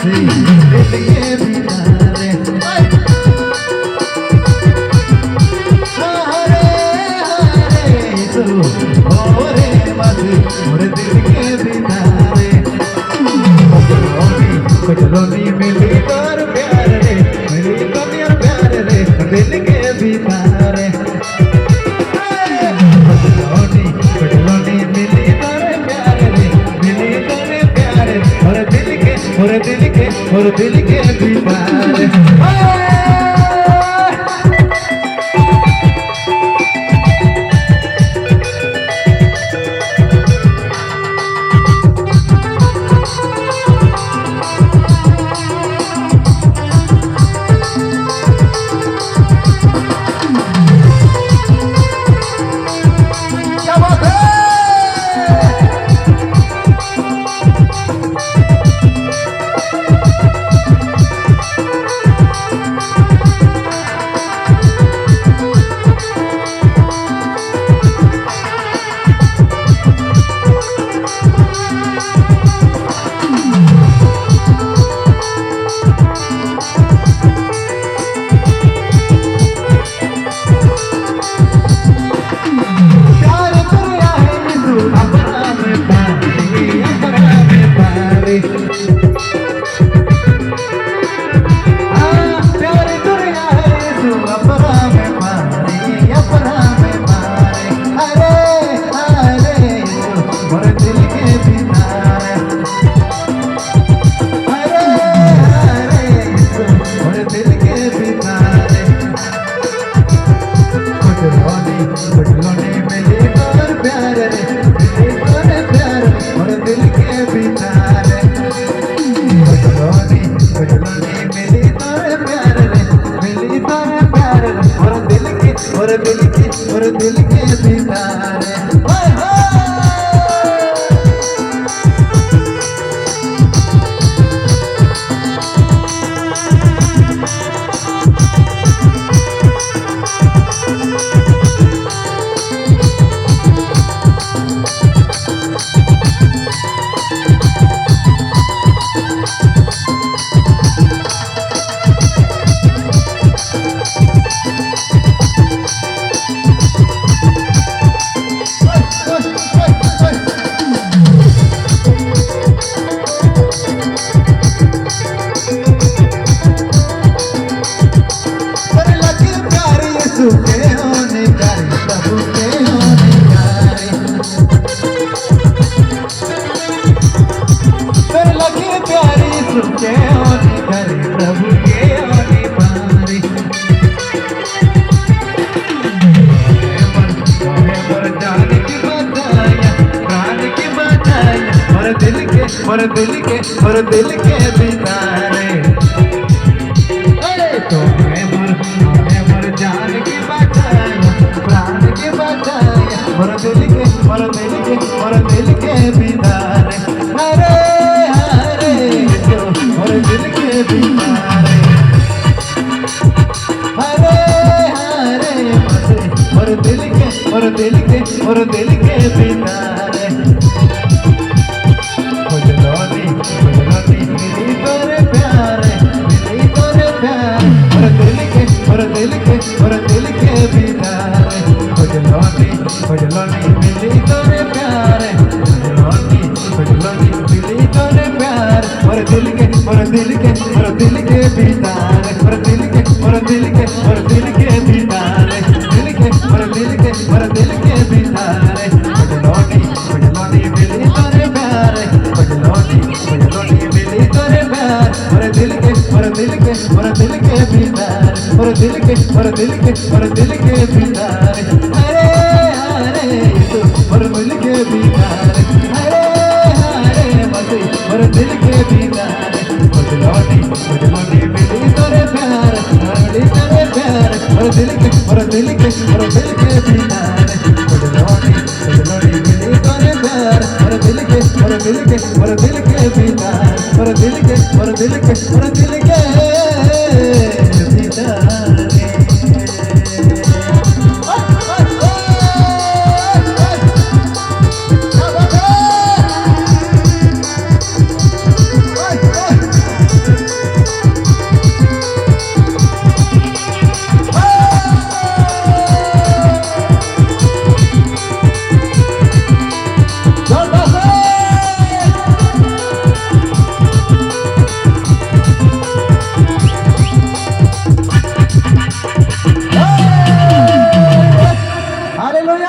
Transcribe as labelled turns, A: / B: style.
A: मस्ती दिल के भीतर हरे हरे तू हो रे मस्ती मोरे दिल के भीतर कचलोनी मिली तोर प्यार रे मिली तो तेर प्यार रे दिल के भीतर कचलोनी मिली तोर प्यार रे मिली तोरे प्यार और दिल के भीतर और दिल के भीतर और दिल के भीतर तो मर जान की बचाया प्राण की बचाया और दिल के भीतर हरे हरे तो और दिल के भीतर हरे हरे और दिल के भीतर खजलोनी मिली तोरे प्यार खजलोनी मिली तोरे प्यार और दिल के भीतर और दिल के भीतर खजलोनी मिली तोरे प्यार खजलोनी मिली तोरे प्यार और दिल के भीतर और दिल के भीतर हरे हरे और दिल के भीतर हरे हरे मस्ती और दिल के भीतर खजलोनी मिली तोरे प्यार मिली तोरे प्यार और दिल के भीतर खजलोनी मिली तोरे प्यार और दिल के भीतर और दिल के भीतर